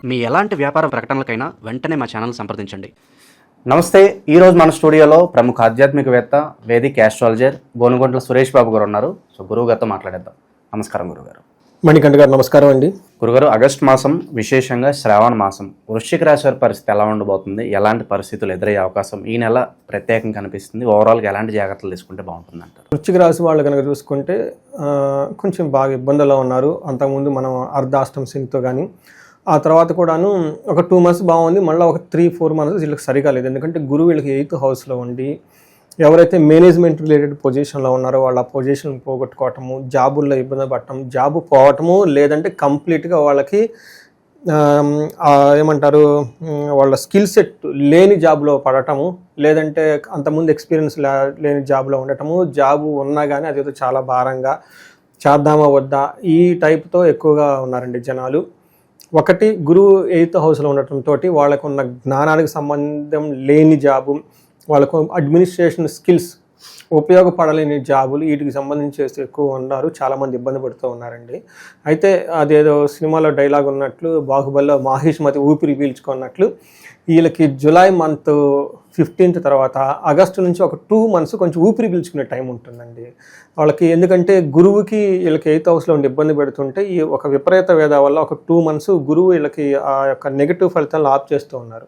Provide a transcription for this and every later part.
మీ ఎలాంటి వ్యాపార ప్రకటనలకైనా వెంటనే మా ఛానల్ సంప్రదించండి. నమస్తే. ఈరోజు మన స్టూడియోలో ప్రముఖ ఆధ్యాత్మికవేత్త, వేదిక్ ఆస్ట్రాలజర్ గోనుగొంట్ల సురేష్ బాబు గారు ఉన్నారు. సో గురువు గారితో మాట్లాడేద్దాం. నమస్కారం గురుగారు. మణికంఠ గారు నమస్కారం అండి. గురుగారు, ఆగస్టు మాసం, విశేషంగా శ్రావణ మాసం, వృశ్చిక రాశి వారి పరిస్థితి ఎలా ఉండబోతుంది? ఎలాంటి పరిస్థితులు ఎదురయ్యే అవకాశం ఈ నెల ప్రత్యేకంగా కనిపిస్తుంది? ఓవరాల్గా ఎలాంటి జాగ్రత్తలు తీసుకుంటే బాగుంటుంది అంటారు? వృశ్చిక రాశి వాళ్ళు కనుక చూసుకుంటే కొంచెం బాగా ఇబ్బందుల్లో ఉన్నారు. అంతకుముందు మనం అర్ధాష్టం శనితో కానీ, ఆ తర్వాత కూడాను ఒక 2 months బాగుంది. మళ్ళీ ఒక 3-4 months వీళ్ళకి సరిగా లేదు. ఎందుకంటే గురువు వీళ్ళకి 8th హౌస్లో ఉండి ఎవరైతే మేనేజ్మెంట్ రిలేటెడ్ పొజిషన్లో ఉన్నారో వాళ్ళ పొజిషన్ పోగొట్టుకోవటము, జాబుల్లో ఇబ్బంది పడటం, జాబు పోవటము, లేదంటే కంప్లీట్గా వాళ్ళకి ఏమంటారు వాళ్ళ స్కిల్ సెట్ లేని జాబ్లో పడటము, లేదంటే అంతకుముందు ఎక్స్పీరియన్స్ లేని జాబ్లో ఉండటము, జాబు ఉన్నా కానీ అదేదో చాలా భారంగా చేద్దామా వద్దా ఈ టైప్తో ఎక్కువగా ఉన్నారండి జనాలు. ఒకటి, గురువు 8th హౌస్లో ఉండటంతో వాళ్ళకు ఉన్న జ్ఞానానికి సంబంధం లేని జాబు, వాళ్ళకు అడ్మినిస్ట్రేషన్ స్కిల్స్ ఉపయోగపడలేని జాబులు, వీటికి సంబంధించి చేస్తూ ఎక్కువ ఉన్నారు. చాలామంది ఇబ్బంది పడుతూ ఉన్నారండి. అయితే అదేదో సినిమాలో డైలాగ్ ఉన్నట్లు, బాహుబలిలో మాహిష్మతి ఊపిరి పీల్చుకున్నట్లు వీళ్ళకి జూలై మంత్ 15th తర్వాత ఆగస్టు నుంచి ఒక 2 months కొంచెం ఊపిరి పీల్చుకునే టైం ఉంటుందండి వాళ్ళకి. ఎందుకంటే గురువుకి వీళ్ళకి 8th హౌస్లో ఉండి ఇబ్బంది పెడుతుంటే ఈ ఒక విపరీత వేద వల్ల ఒక 2 months గురువు వీళ్ళకి ఆ యొక్క నెగిటివ్ ఫలితాలను ఆప్ చేస్తూ ఉన్నారు.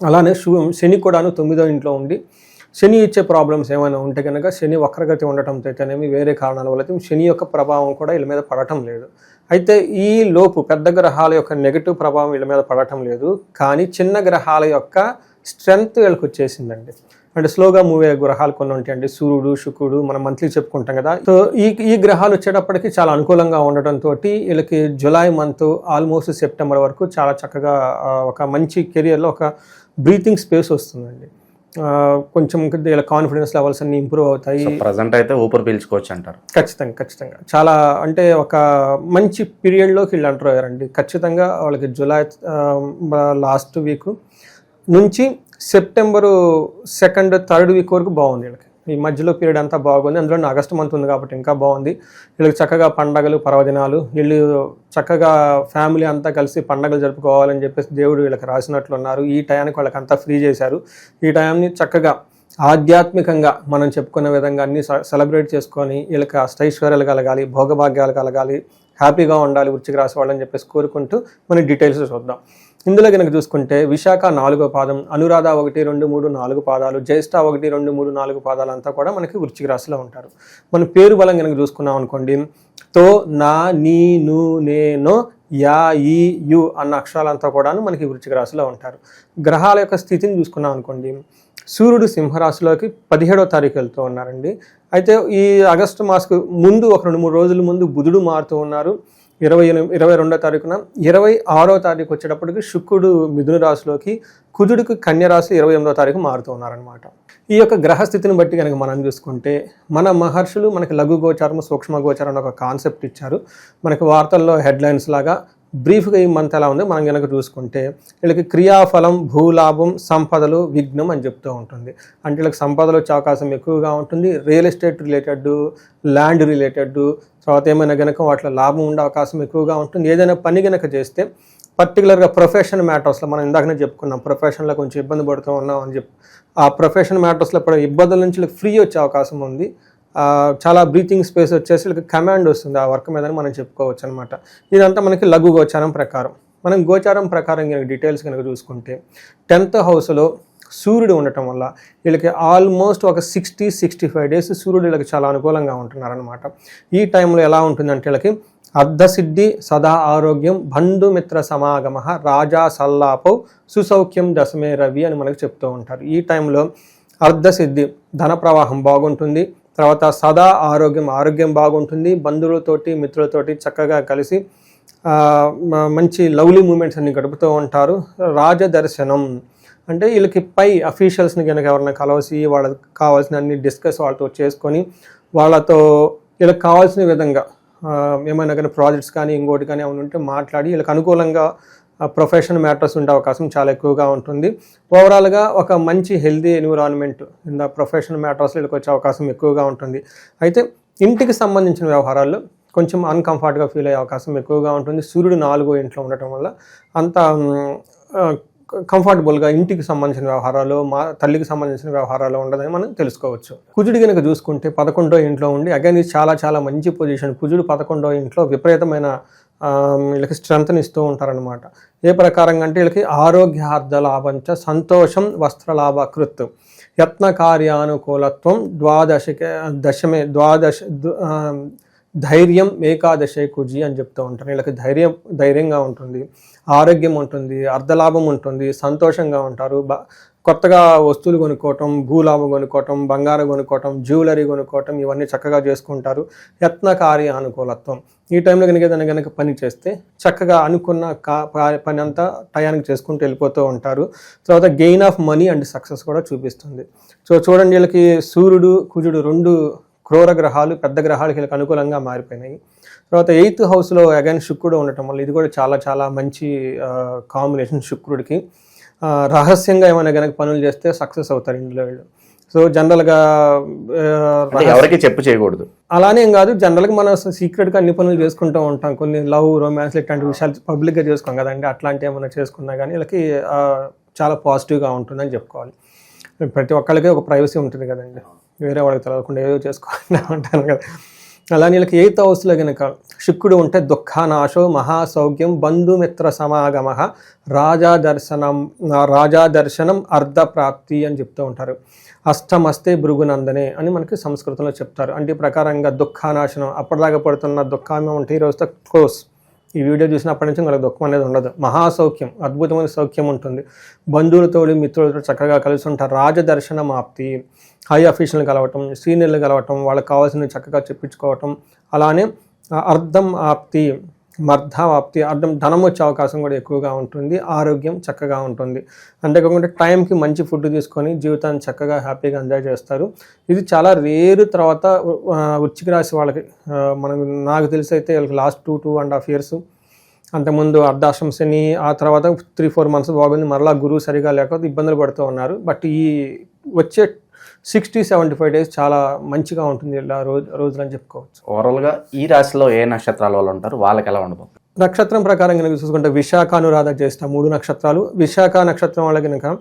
అలానే శని కూడాను 9వ ఇంట్లో ఉండి శని ఇచ్చే ప్రాబ్లమ్స్ ఏమైనా ఉంటే కనుక శని వక్రగతి ఉండటంతో అయితేనేమి వేరే కారణాల వల్ల శని యొక్క ప్రభావం కూడా వీళ్ళ మీద పడటం లేదు. అయితే ఈ లోపు పెద్ద గ్రహాల యొక్క నెగిటివ్ ప్రభావం వీళ్ళ మీద పడటం లేదు, కానీ చిన్న గ్రహాల యొక్క స్ట్రెంగ్త్ వీళ్ళకి వచ్చేసిందండి. అంటే స్లోగా మూవ్ అయ్యే గ్రహాలు కొన్ని ఉంటాయండి. సూర్యుడు, శుక్రుడు మనం మంత్లీ చెప్పుకుంటాం కదా. సో ఈ గ్రహాలు వచ్చేటప్పటికి చాలా అనుకూలంగా ఉండటంతో వీళ్ళకి జూలై మంత్ ఆల్మోస్ట్ సెప్టెంబర్ వరకు చాలా చక్కగా ఒక మంచి కెరియర్లో ఒక బ్రీతింగ్ స్పేస్ వస్తుందండి. కొంచెం వీళ్ళ కాన్ఫిడెన్స్ లెవెల్స్ అన్ని ఇంప్రూవ్ అవుతాయి. ప్రజెంట్ అయితే ఊపిరి పీల్చుకోవచ్చు అంటారు. ఖచ్చితంగా చాలా అంటే ఒక మంచి పీరియడ్లోకి వీళ్ళు ఎంటర్ అయ్యారండి. ఖచ్చితంగా వాళ్ళకి జూలై లాస్ట్ వీక్ నుంచి సెప్టెంబర్ 2nd, 3rd వీక్ వరకు బాగుంది వీళ్ళకి. ఈ మధ్యలో పీరియడ్ అంతా బాగుంది. అందులో ఆగస్టు మంత్ ఉంది కాబట్టి ఇంకా బాగుంది. వీళ్ళకి చక్కగా పండగలు, పర్వదినాలు, వీళ్ళు చక్కగా ఫ్యామిలీ అంతా కలిసి పండగలు జరుపుకోవాలని చెప్పేసి దేవుడు వీళ్ళకి రాసినట్లున్నారు. ఈ టయానికి వాళ్ళకి అంతా ఫ్రీ చేశారు. ఈ టైంని చక్కగా ఆధ్యాత్మికంగా మనం చెప్పుకునే విధంగా అన్ని సెలబ్రేట్ చేసుకొని వీళ్ళకి అష్టైశ్వర్యాలు కలగాలి, భోగభాగ్యాలు కలగాలి, హ్యాపీగా ఉండాలి వృశ్చిక రాశి వాళ్ళని చెప్పేసి కోరుకుంటూ మనం డీటెయిల్స్ చూద్దాం. ఇందులో కనుక చూసుకుంటే విశాఖ 4వ పాదం, అనురాధ 1, 2, 3, 4 పాదాలు, జ్యేష్ఠ 1, 2, 3, 4 పాదాలు అంతా కూడా మనకి వృశ్చిక రాశిలో ఉంటారు. మన పేరు బలం కనుక చూసుకున్నాం అనుకోండి, తో, నా, నీ, ను, నే, నో, యా, ఈ, యు అన్న అక్షరాలంతా కూడా మనకి వృశ్చిక రాశిలో ఉంటారు. గ్రహాల యొక్క స్థితిని చూసుకున్నాం అనుకోండి, సూర్యుడు సింహరాశిలోకి 17వ తారీఖు వెళ్తూ ఉన్నారండి. అయితే ఈ ఆగస్టు మాసకు ముందు ఒక 2-3 రోజుల ముందు బుధుడు మారుతూ ఉన్నారు. 22వ తారీఖున 26వ తారీఖు వచ్చేటప్పటికి శుక్రుడు మిథున రాశిలోకి, కుజుడికి కన్య రాశి 28వ తారీఖు మారుతూ ఉన్నారనమాట. ఈ యొక్క గ్రహస్థితిని బట్టి కనుక మనం చూసుకుంటే మన మహర్షులు మనకి లఘు గోచారం, సూక్ష్మ గోచారం అని ఒక కాన్సెప్ట్ ఇచ్చారు. మనకి వార్తల్లో హెడ్లైన్స్ లాగా బ్రీఫ్గా ఈ మంత్ ఎలా ఉంది మనం కనుక చూసుకుంటే వీళ్ళకి క్రియాఫలం, భూలాభం, సంపదలు, విఘ్నం అని చెప్తూ ఉంటుంది. అంటే వీళ్ళకి సంపదలు వచ్చే అవకాశం ఎక్కువగా ఉంటుంది. Real estate related, land related, తర్వాత ఏమైనా కనుక వాటిలో లాభం ఉండే అవకాశం ఎక్కువగా ఉంటుంది. ఏదైనా పని కనుక చేస్తే పర్టికులర్గా ప్రొఫెషన్ మ్యాటర్స్లో మనం ఇందాకనే చెప్పుకున్నాం, ప్రొఫెషన్లో కొంచెం ఇబ్బంది పడుతూ ఉన్నాం అని చెప్పి ఆ ప్రొఫెషన్ మ్యాటర్స్లో ఇప్పుడు ఇబ్బందుల నుంచి ఫ్రీ వచ్చే అవకాశం ఉంది. చాలా బ్రీతింగ్ స్పేస్ వచ్చేసి వీళ్ళకి కమాండ్ వస్తుంది ఆ వర్క్ మీద మనం చెప్పుకోవచ్చు అనమాట. ఇదంతా మనకి లఘు గోచారం ప్రకారం. మనం గోచారం ప్రకారం కనుక డీటెయిల్స్ కనుక చూసుకుంటే 10th హౌస్లో సూర్యుడు ఉండటం వల్ల వీళ్ళకి ఆల్మోస్ట్ ఒక 60-65 days సూర్యుడు వీళ్ళకి చాలా అనుకూలంగా ఉంటున్నారనమాట. ఈ టైంలో ఎలా ఉంటుందంటే వీళ్ళకి అర్ధసిద్ధి, సదా ఆరోగ్యం, బంధుమిత్ర సమాగమ, రాజా సల్లాపౌ, సుసౌఖ్యం, దశమే రవి అని మనకు చెప్తూ ఉంటారు. ఈ టైంలో అర్ధసిద్ధి, ధన ప్రవాహం బాగుంటుంది. తర్వాత సదా ఆరోగ్యం బాగుంటుంది. బంధువులతోటి, మిత్రులతోటి చక్కగా కలిసి మంచి లవ్లీ మూమెంట్స్ అన్ని గడుపుతూ ఉంటారు. రాజదర్శనం అంటే వీళ్ళకి పై అఫీషియల్స్ని కనుక ఎవరైనా కలవసి వాళ్ళకి కావాల్సిన అన్ని డిస్కస్ వాళ్ళతో చేసుకొని వాళ్ళతో వీళ్ళకి కావాల్సిన విధంగా ఏమైనా కానీ ప్రాజెక్ట్స్ కానీ ఇంకోటి కానీ ఏమైనా ఉంటే మాట్లాడి వీళ్ళకి అనుకూలంగా ప్రొఫెషన్ మ్యాటర్స్ ఉండే అవకాశం చాలా ఎక్కువగా ఉంటుంది. ఓవరాల్గా ఒక మంచి healthy environment in the profession మ్యాటర్స్లో వీళ్ళకి వచ్చే అవకాశం ఎక్కువగా ఉంటుంది. అయితే ఇంటికి సంబంధించిన వ్యవహారాల్లో కొంచెం అన్కంఫర్ట్గా ఫీల్ అయ్యే అవకాశం ఎక్కువగా ఉంటుంది. సూర్యుడు 4వ ఇంట్లో ఉండటం వల్ల అంత కంఫర్టబుల్గా ఇంటికి సంబంధించిన వ్యవహారాలు, తల్లికి సంబంధించిన వ్యవహారాలు ఉండదని మనం తెలుసుకోవచ్చు. కుజుడు కనుక చూసుకుంటే 11వ ఇంట్లో ఉండి అగైన్ ఇది చాలా చాలా మంచి పొజిషన్. కుజుడు 11వ ఇంట్లో విపరీతమైన వీళ్ళకి స్ట్రెంత్ని ఇస్తూ ఉంటారనమాట. ఏ ప్రకారంగా అంటే వీళ్ళకి ఆరోగ్యార్థ లాభంచ సంతోషం వస్త్రలాభ కృత్ యత్న కార్యానుకూలత్వం ధైర్యం ఏకాదశే కుజి అని చెప్తూ ఉంటారు. వీళ్ళకి ధైర్యంగా ఉంటుంది, ఆరోగ్యం ఉంటుంది, అర్ధలాభం ఉంటుంది, సంతోషంగా ఉంటారు. కొత్తగా వస్తువులు కొనుక్కోవటం, భూలాభం కొనుక్కోవటం, బంగారం కొనుక్కోవటం, జ్యువెలరీ కొనుక్కోవటం ఇవన్నీ చక్కగా చేసుకుంటారు. యత్న కార్యానుకూలత్వం ఈ టైంలో కనుక పని చేస్తే చక్కగా అనుకున్న పని అంతా టయానికి చేసుకుంటూ వెళ్ళిపోతూ ఉంటారు. తర్వాత gain of money and success కూడా చూపిస్తుంది. సో చూడండి, వీళ్ళకి సూర్యుడు కుజుడు 2 క్రూర గ్రహాలు, పెద్ద గ్రహాలకి వీళ్ళకి అనుకూలంగా మారిపోయినాయి. తర్వాత 8th హౌస్లో అగైన్ శుక్రుడు ఉండటం వల్ల ఇది కూడా చాలా చాలా మంచి కాంబినేషన్. శుక్రుడికి రహస్యంగా ఏమైనా కనుక పనులు చేస్తే సక్సెస్ అవుతారు ఇందులో వీళ్ళు. సో జనరల్గా ఎవరికి చెప్పు చేయకూడదు అలానే ఏం కాదు, జనరల్గా మనం సీక్రెట్గా అన్ని పనులు చేసుకుంటూ ఉంటాం. కొన్ని లవ్, రొమాన్స్ ఇట్లాంటి విషయాలు పబ్లిక్గా చేసుకోం కదండి. అట్లాంటి ఏమైనా చేసుకున్నా కానీ వీళ్ళకి చాలా పాజిటివ్గా ఉంటుందని చెప్పుకోవాలి. ప్రతి ఒక్కళ్ళకి ఒక ప్రైవసీ ఉంటుంది కదండి, వేరే వాళ్ళకి తెలియకుండా ఏదో చేసుకోవాలని ఉంటాను కదా. అలానే వీళ్ళకి 8th హౌస్లో కనుక శుక్రుడు ఉంటే దుఃఖానాశో మహాసౌఖ్యం బంధుమిత్ర సమాగమ రాజాదర్శనం అర్ధప్రాప్తి అని చెప్తూ ఉంటారు. అష్టమస్తే భృగునందనే అని మనకి సంస్కృతంలో చెప్తారు. అంటే ఈ ప్రకారంగా దుఃఖానాశనం, అప్పటిదాకా పడుతున్న దుఃఖాన్ని ఉంటే ఈరోజుతో క్లోజ్. ఈ వీడియో చూసినప్పటి నుంచి మనకు దుఃఖం అనేది ఉండదు. మహాసౌఖ్యం, అద్భుతమైన సౌఖ్యం ఉంటుంది. బంధువులతో మిత్రులతో చక్కగా కలిసి ఉంటారు. రాజదర్శనం ఆప్తి, హై అఫీషియల్ని కలవటం, సీనియర్లు కలవటం, వాళ్ళకి కావాల్సినవి చక్కగా చెప్పించుకోవటం. అలానే అర్థం ఆప్తి, మర్ధాప్తి, అర్థం ధనం వచ్చే అవకాశం కూడా ఎక్కువగా ఉంటుంది. ఆరోగ్యం చక్కగా ఉంటుంది. అంతేకాకుండా టైంకి మంచి ఫుడ్ తీసుకొని జీవితాన్ని చక్కగా హ్యాపీగా ఎంజాయ్ చేస్తారు. ఇది చాలా రేరు. తర్వాత వృశ్చిక రాశి వాళ్ళకి నాకు తెలిసి అయితే వీళ్ళకి లాస్ట్ 2.5 years అంతకుముందు అర్ధాశ్రమ శని, ఆ తర్వాత 3-4 months బాగుంది. మరలా గురువు సరిగా లేకపోతే ఇబ్బందులు పడుతూ ఉన్నారు. బట్ ఈ వచ్చే 60-75 days చాలా మంచిగా ఉంటుంది ఇలా రోజులని చెప్పుకోవచ్చు. ఓవరాల్గా ఈ రాశిలో ఏ నక్షత్రాల వాళ్ళు ఉంటారు, వాళ్ళకి ఎలా ఉండబోతుంది? నక్షత్రం ప్రకారం కనుక చూసుకుంటే విశాఖ, అనురాధ, జ్యేష్ఠ 3 నక్షత్రాలు. విశాఖ నక్షత్రం వాళ్ళకి కనుక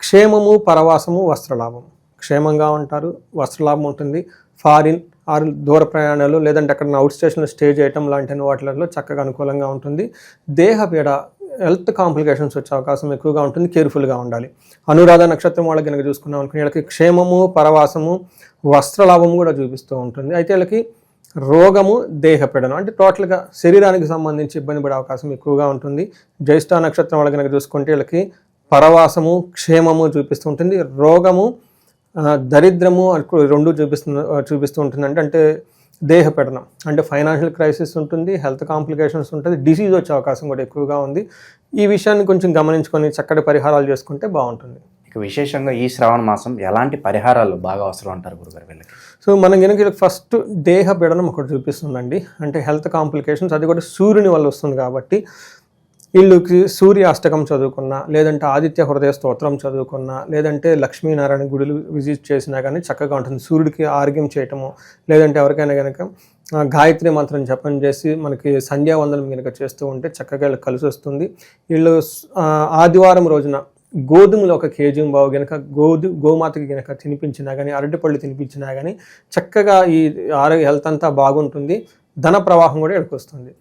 క్షేమము, పరవాసము, వస్త్రలాభం. క్షేమంగా ఉంటారు, వస్త్రలాభం ఉంటుంది. ఫారిన్ ఆరు దూర ప్రయాణాలు, లేదంటే అక్కడ అవుట్ స్టేషన్లో స్టే చేయటం లాంటి వాటిలలో చక్కగా అనుకూలంగా ఉంటుంది. దేహపీడ, హెల్త్ కాంప్లికేషన్స్ వచ్చే అవకాశం ఎక్కువగా ఉంటుంది. కేర్ఫుల్గా ఉండాలి. అనురాధ నక్షత్రం వాళ్ళకి కనుక చూసుకున్నాం అనుకుని వీళ్ళకి క్షేమము, పరవాసము, వస్త్రలాభము కూడా చూపిస్తూ ఉంటుంది. అయితే వీళ్ళకి రోగము, దేహపీడనం అంటే టోటల్గా శరీరానికి సంబంధించి ఇబ్బంది పడే అవకాశం ఎక్కువగా ఉంటుంది. జ్యేష్ఠ నక్షత్రం వాళ్ళకి కనుక చూసుకుంటే వీళ్ళకి పరవాసము, క్షేమము చూపిస్తూ ఉంటుంది. రోగము, దరిద్రము 2 చూపిస్తూ ఉంటుంది. అంటే దేహపీడనం అంటే ఫైనాన్షియల్ క్రైసిస్ ఉంటుంది, హెల్త్ కాంప్లికేషన్స్ ఉంటుంది, డిసీజ్ వచ్చే అవకాశం కూడా ఎక్కువగా ఉంది. ఈ విషయాన్ని కొంచెం గమనించుకొని చక్కటి పరిహారాలు చేసుకుంటే బాగుంటుంది. ఇక విశేషంగా ఈ శ్రావణ మాసం ఎలాంటి పరిహారాలు బాగా అవసరం అంటారు గురుగారు వీళ్ళకి? సో మనం కనుక ఫస్ట్ దేహపీడనం ఒకటి చూపిస్తుందండి. అంటే హెల్త్ కాంప్లికేషన్స్, అది కూడా సూర్యుని వల్ల వస్తుంది కాబట్టి వీళ్ళకి సూర్య అష్టకం చదువుకున్నా, లేదంటే ఆదిత్య హృదయ స్తోత్రం చదువుకున్నా, లేదంటే లక్ష్మీనారాయణ గుడులు విజిట్ చేసినా కానీ చక్కగా ఉంటుంది. సూర్యుడికి ఆరోగ్యం చేయటము, లేదంటే ఎవరికైనా కనుక గాయత్రి మంత్రం జపం చేసి మనకి సంధ్యావందనం కనుక చేస్తూ ఉంటే చక్కగా వీళ్ళకి కలిసి వస్తుంది. వీళ్ళు ఆదివారం రోజున గోధుమలు 1 kg కనుక గోమాతకి కనుక తినిపించినా కానీ, అరటిపళ్ళు తినిపించినా కానీ చక్కగా ఈ ఆరోగ్య హెల్త్ అంతా బాగుంటుంది. ధన ప్రవాహం కూడా ఇక్కడికి వస్తుంది.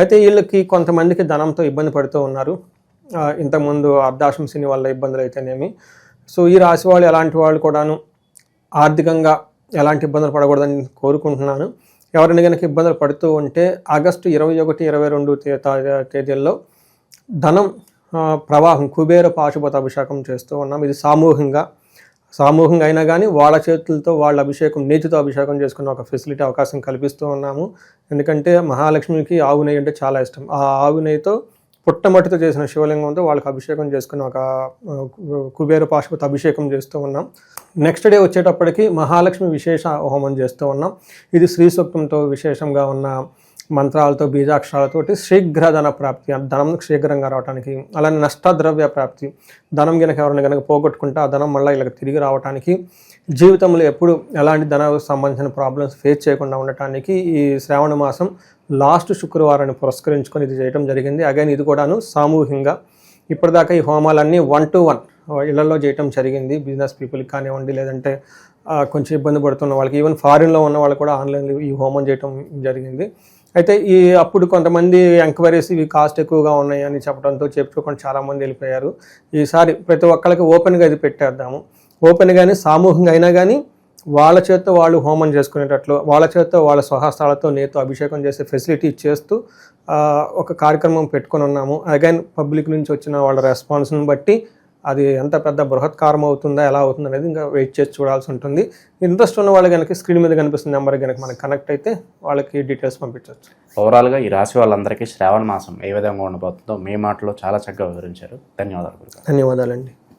అయితే వీళ్ళకి కొంతమందికి ధనంతో ఇబ్బంది పడుతూ ఉన్నారు. ఇంతకుముందు అర్ధాశ్రమ శని వల్ల ఇబ్బందులు అయితేనేమి. సో ఈ రాశి వాళ్ళు ఎలాంటి వాళ్ళు కూడాను ఆర్థికంగా ఎలాంటి ఇబ్బందులు పడకూడదని కోరుకుంటున్నాను. ఎవరైనా కనుక ఇబ్బందులు పడుతూ ఉంటే ఆగస్టు 21-22 తేదీల్లో ధనం ప్రవాహం కుబేర పాశుపత అభిషేకం చేస్తూ ఉన్నాం. ఇది సామూహికంగా అయినా కానీ వాళ్ళ చేతులతో వాళ్ళ అభిషేకం, నేతితో అభిషేకం చేసుకున్న ఒక ఫెసిలిటీ అవకాశం కల్పిస్తూ ఉన్నాము. ఎందుకంటే మహాలక్ష్మికి ఆవు నెయ్యి అంటే చాలా ఇష్టం. ఆ ఆవు నెయ్యితో పుట్టమట్టితో చేసిన శివలింగంతో వాళ్ళకి అభిషేకం చేసుకుని ఒక కుబేర పాశుపత అభిషేకం చేస్తూ ఉన్నాం. నెక్స్ట్ డే వచ్చేటప్పటికి మహాలక్ష్మి విశేష హోమం చేస్తూ ఉన్నాం. ఇది శ్రీ సూక్తంతో విశేషంగా ఉన్న మంత్రాలతో బీజాక్షరాలతోటి శీఘ్ర ధన ప్రాప్తి, ధనం శీఘ్రంగా రావడానికి, అలానే నష్టద్రవ్య ప్రాప్తి, ధనం కనుక ఎవరైనా కనుక పోగొట్టుకుంటే ఆ ధనం మళ్ళీ ఇలా తిరిగి రావడానికి, జీవితంలో ఎప్పుడు ఎలాంటి ధన సంబంధించిన ప్రాబ్లమ్స్ ఫేస్ చేయకుండా ఉండటానికి ఈ శ్రావణ మాసం లాస్ట్ శుక్రవారాన్ని పురస్కరించుకొని ఇది చేయడం జరిగింది. అగైన్ ఇది కూడాను సామూహికంగా ఇప్పటిదాకా ఈ హోమాలన్నీ 1-to-1 ఇళ్లలో చేయటం జరిగింది. బిజినెస్ పీపుల్కి కానివ్వండి, లేదంటే కొంచెం ఇబ్బంది పడుతున్న వాళ్ళకి, ఈవెన్ ఫారిన్లో ఉన్న వాళ్ళు కూడా ఆన్లైన్లో ఈ హోమం చేయటం జరిగింది. అయితే అప్పుడు కొంతమంది ఎంక్వైరీస్ ఇవి కాస్ట్ ఎక్కువగా ఉన్నాయి అని చెప్పడంతో చెప్పుకోకుండా చాలామంది వెళ్ళిపోయారు. ఈసారి ప్రతి ఒక్కరికి ఓపెన్గా ఇది పెట్టేద్దాము. ఓపెన్గానే సామూహికంగా అయినా కానీ వాళ్ళ చేత్తో వాళ్ళు హోమం చేసుకునేటట్లు, వాళ్ళ చేత్తో వాళ్ళ స్వహస్తాలతో నేతో అభిషేకం చేసే ఫెసిలిటీ చేస్తూ ఒక కార్యక్రమం పెట్టుకొని ఉన్నాము. అగైన్ పబ్లిక్ నుంచి వచ్చిన వాళ్ళ రెస్పాన్స్ని బట్టి అది ఎంత పెద్ద బృహత్కారం అవుతుందా, ఎలా అవుతుంది అనేది ఇంకా వెయిట్ చేసి చూడాల్సి ఉంటుంది. ఇంట్రెస్ట్ ఉన్న వాళ్ళు కనుక స్క్రీన్ మీద కనిపిస్తున్న నెంబర్ కనుక మనకు కనెక్ట్ అయితే వాళ్ళకి డీటెయిల్స్ పంపించవచ్చు. ఓవరాల్గా ఈ రాశి వాళ్ళందరికీ శ్రావణ మాసం ఏ విధంగా ఉండబోతుందో మీ మాటలో చాలా చక్కగా వివరించారు. ధన్యవాదాలు. ధన్యవాదాలండి.